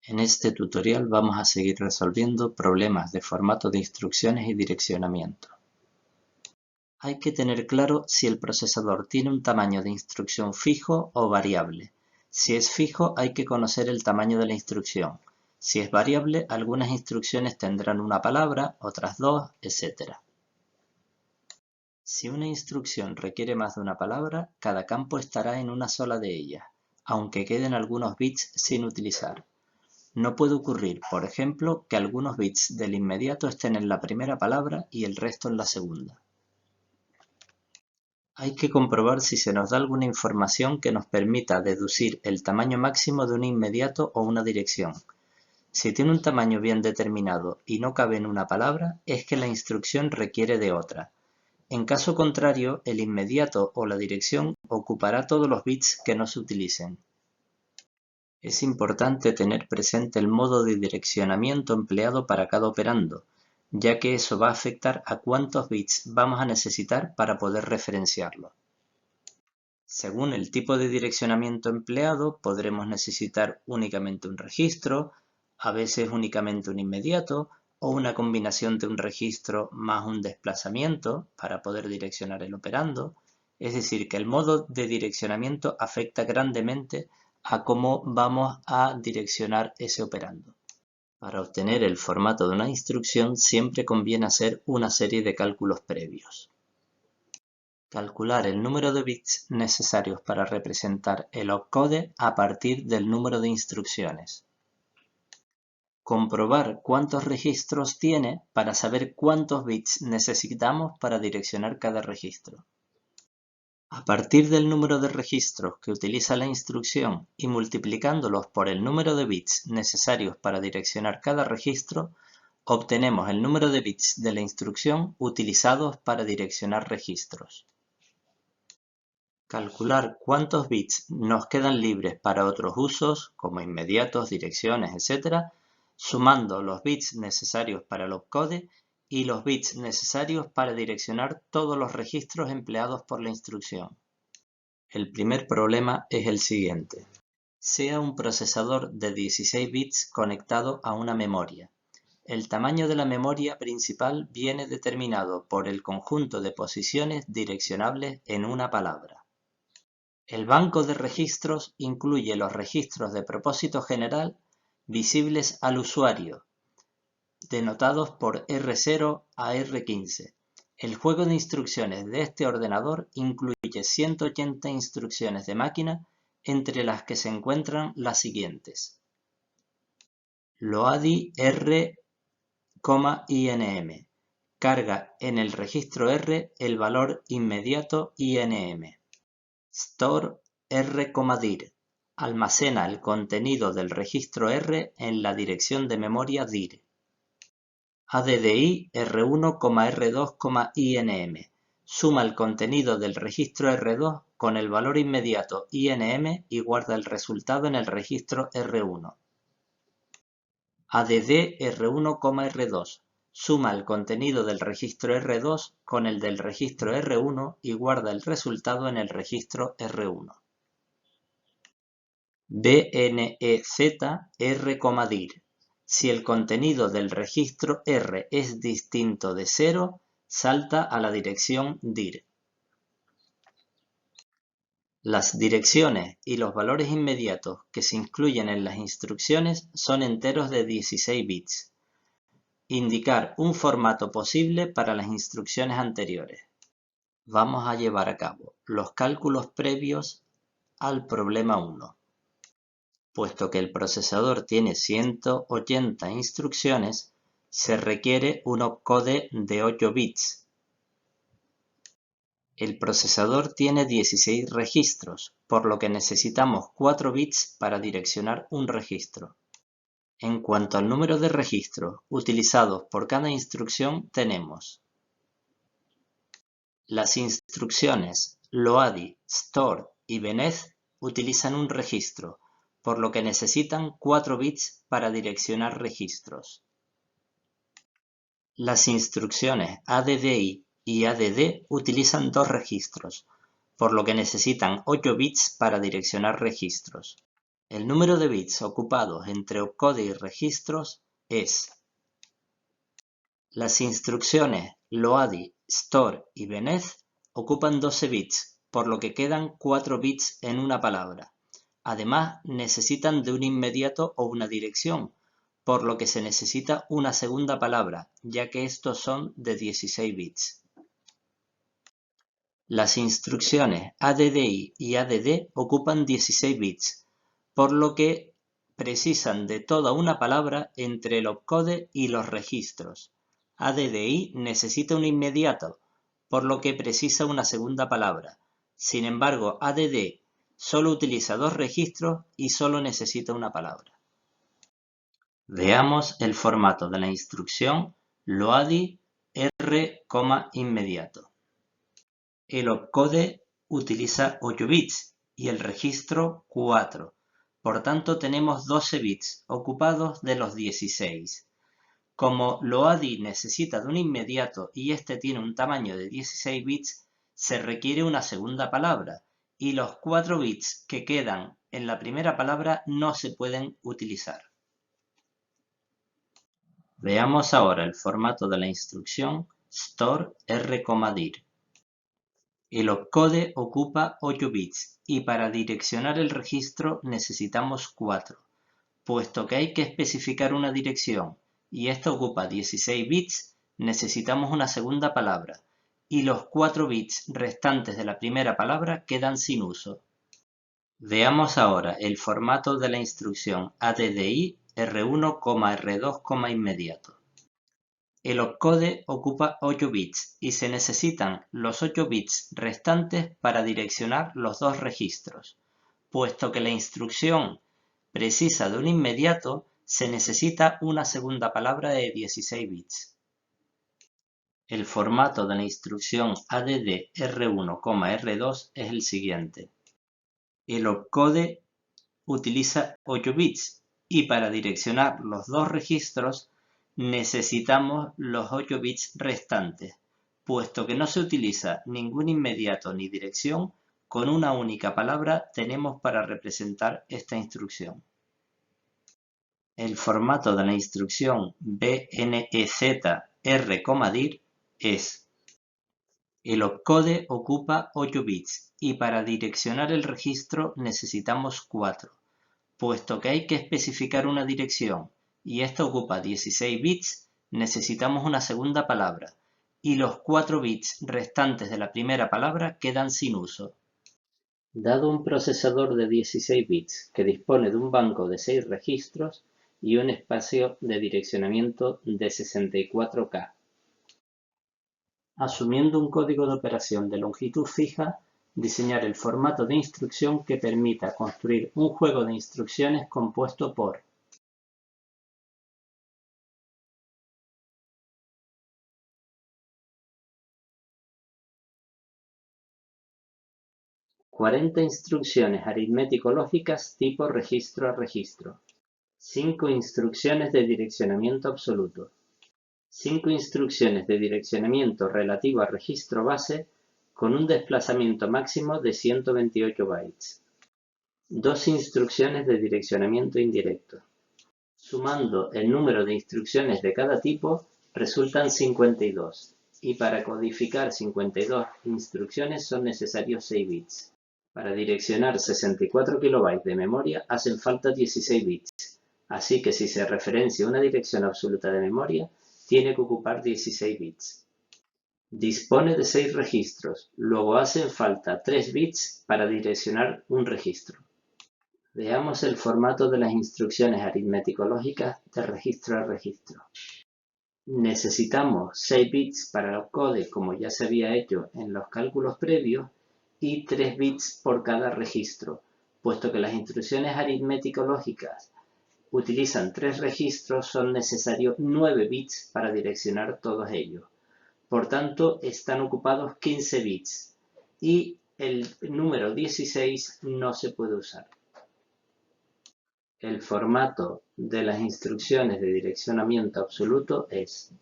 En este tutorial vamos a seguir resolviendo problemas de formato de instrucciones y direccionamiento. Hay que tener claro si el procesador tiene un tamaño de instrucción fijo o variable. Si es fijo, hay que conocer el tamaño de la instrucción. Si es variable, algunas instrucciones tendrán una palabra, otras dos, etc. Si una instrucción requiere más de una palabra, cada campo estará en una sola de ellas, aunque queden algunos bits sin utilizar. No puede ocurrir, por ejemplo, que algunos bits del inmediato estén en la primera palabra y el resto en la segunda. Hay que comprobar si se nos da alguna información que nos permita deducir el tamaño máximo de un inmediato o una dirección. Si tiene un tamaño bien determinado y no cabe en una palabra, es que la instrucción requiere de otra. En caso contrario, el inmediato o la dirección ocupará todos los bits que no se utilicen. Es importante tener presente el modo de direccionamiento empleado para cada operando, ya que eso va a afectar a cuántos bits vamos a necesitar para poder referenciarlo. Según el tipo de direccionamiento empleado, podremos necesitar únicamente un registro, a veces únicamente un inmediato, o una combinación de un registro más un desplazamiento para poder direccionar el operando. Es decir, que el modo de direccionamiento afecta grandemente a cómo vamos a direccionar ese operando. Para obtener el formato de una instrucción siempre conviene hacer una serie de cálculos previos. Calcular el número de bits necesarios para representar el opcode a partir del número de instrucciones. Comprobar cuántos registros tiene para saber cuántos bits necesitamos para direccionar cada registro. A partir del número de registros que utiliza la instrucción y multiplicándolos por el número de bits necesarios para direccionar cada registro, obtenemos el número de bits de la instrucción utilizados para direccionar registros. Calcular cuántos bits nos quedan libres para otros usos, como inmediatos, direcciones, etc., sumando los bits necesarios para el opcode y los bits necesarios para direccionar todos los registros empleados por la instrucción. El primer problema es el siguiente. Sea un procesador de 16 bits conectado a una memoria. El tamaño de la memoria principal viene determinado por el conjunto de posiciones direccionables en una palabra. El banco de registros incluye los registros de propósito general visibles al usuario, denotados por R0 a R15. El juego de instrucciones de este ordenador incluye 180 instrucciones de máquina, entre las que se encuentran las siguientes. Loadi R, INM. Carga en el registro R el valor inmediato INM. Store R,dir. Almacena el contenido del registro R en la dirección de memoria dir. ADDI R1, R2, INM. Suma el contenido del registro R2 con el valor inmediato INM y guarda el resultado en el registro R1. ADD R1, R2. Suma el contenido del registro R2 con el del registro R1 y guarda el resultado en el registro R1. BNEZ R, dir. Si el contenido del registro R es distinto de 0, salta a la dirección dir. Las direcciones y los valores inmediatos que se incluyen en las instrucciones son enteros de 16 bits. Indicar un formato posible para las instrucciones anteriores. Vamos a llevar a cabo los cálculos previos al problema 1. Puesto que el procesador tiene 180 instrucciones, se requiere un opcode de 8 bits. El procesador tiene 16 registros, por lo que necesitamos 4 bits para direccionar un registro. En cuanto al número de registros utilizados por cada instrucción, tenemos las instrucciones loadi, store y benez utilizan un registro, por lo que necesitan 4 bits para direccionar registros. Las instrucciones ADDI y ADD utilizan 2 registros, por lo que necesitan 8 bits para direccionar registros. El número de bits ocupados entre opcode y registros es. Las instrucciones loadi, store y benez ocupan 12 bits, por lo que quedan 4 bits en una palabra. Además, necesitan de un inmediato o una dirección, por lo que se necesita una segunda palabra, ya que estos son de 16 bits. Las instrucciones ADDI y ADD ocupan 16 bits, por lo que precisan de toda una palabra entre el opcode y los registros. ADDI necesita un inmediato, por lo que precisa una segunda palabra. Sin embargo, ADD solo utiliza 2 registros y solo necesita una palabra. Veamos el formato de la instrucción loadi R, inmediato. El opcode utiliza 8 bits y el registro 4. Por tanto, tenemos 12 bits ocupados de los 16. Como loadi necesita de un inmediato y este tiene un tamaño de 16 bits, se requiere una segunda palabra y los 4 bits que quedan en la primera palabra no se pueden utilizar. Veamos ahora el formato de la instrucción store R,dir. El opcode ocupa 8 bits y para direccionar el registro necesitamos 4, puesto que hay que especificar una dirección y esta ocupa 16 bits, necesitamos una segunda palabra y los 4 bits restantes de la primera palabra quedan sin uso. Veamos ahora el formato de la instrucción ADDI R1, R2, inmediato. El opcode ocupa 8 bits y se necesitan los 8 bits restantes para direccionar los dos registros. Puesto que la instrucción precisa de un inmediato, se necesita una segunda palabra de 16 bits. El formato de la instrucción ADD R1, R2 es el siguiente. El opcode utiliza 8 bits y para direccionar los dos registros necesitamos los 8 bits restantes, puesto que no se utiliza ningún inmediato ni dirección, con una única palabra tenemos para representar esta instrucción. El formato de la instrucción BNEZ R,dir es. El opcode ocupa 8 bits y para direccionar el registro necesitamos 4, puesto que hay que especificar una dirección y esta ocupa 16 bits, necesitamos una segunda palabra y los 4 bits restantes de la primera palabra quedan sin uso. Dado un procesador de 16 bits que dispone de un banco de 6 registros y un espacio de direccionamiento de 64K. Asumiendo un código de operación de longitud fija, diseñar el formato de instrucción que permita construir un juego de instrucciones compuesto por 40 instrucciones aritmético-lógicas tipo registro a registro, 5 instrucciones de direccionamiento absoluto, 5 instrucciones de direccionamiento relativo a registro base con un desplazamiento máximo de 128 bytes, 2 instrucciones de direccionamiento indirecto. Sumando el número de instrucciones de cada tipo, resultan 52, y para codificar 52 instrucciones son necesarios 6 bits. Para direccionar 64 kilobytes de memoria hacen falta 16 bits, así que si se referencia una dirección absoluta de memoria, tiene que ocupar 16 bits. Dispone de 6 registros, luego hacen falta 3 bits para direccionar un registro. Veamos el formato de las instrucciones aritmético-lógicas de registro a registro. Necesitamos 6 bits para el opcode, como ya se había hecho en los cálculos previos, y 3 bits por cada registro, puesto que las instrucciones aritmético-lógicas utilizan 3 registros, son necesarios 9 bits para direccionar todos ellos. Por tanto, están ocupados 15 bits y el número 16 no se puede usar. El formato de las instrucciones de direccionamiento absoluto es.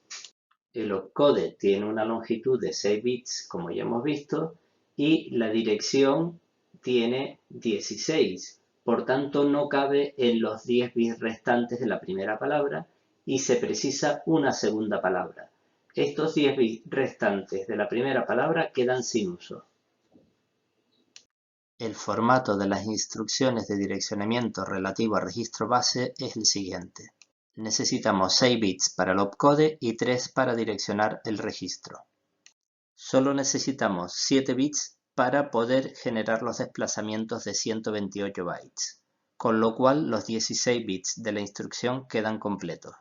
El opcode tiene una longitud de 6 bits, como ya hemos visto, y la dirección tiene 16, por tanto no cabe en los 10 bits restantes de la primera palabra y se precisa una segunda palabra. Estos 10 bits restantes de la primera palabra quedan sin uso. El formato de las instrucciones de direccionamiento relativo a registro base es el siguiente. Necesitamos 6 bits para el opcode y 3 para direccionar el registro. Solo necesitamos 7 bits para poder generar los desplazamientos de 128 bytes, con lo cual los 16 bits de la instrucción quedan completos.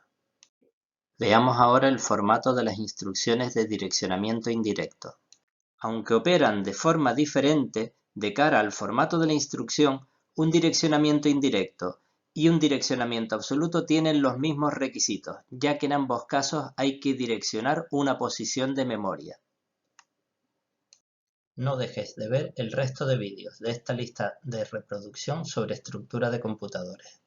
Veamos ahora el formato de las instrucciones de direccionamiento indirecto. Aunque operan de forma diferente de cara al formato de la instrucción, un direccionamiento indirecto y un direccionamiento absoluto tienen los mismos requisitos, ya que en ambos casos hay que direccionar una posición de memoria. No dejes de ver el resto de vídeos de esta lista de reproducción sobre estructura de computadores.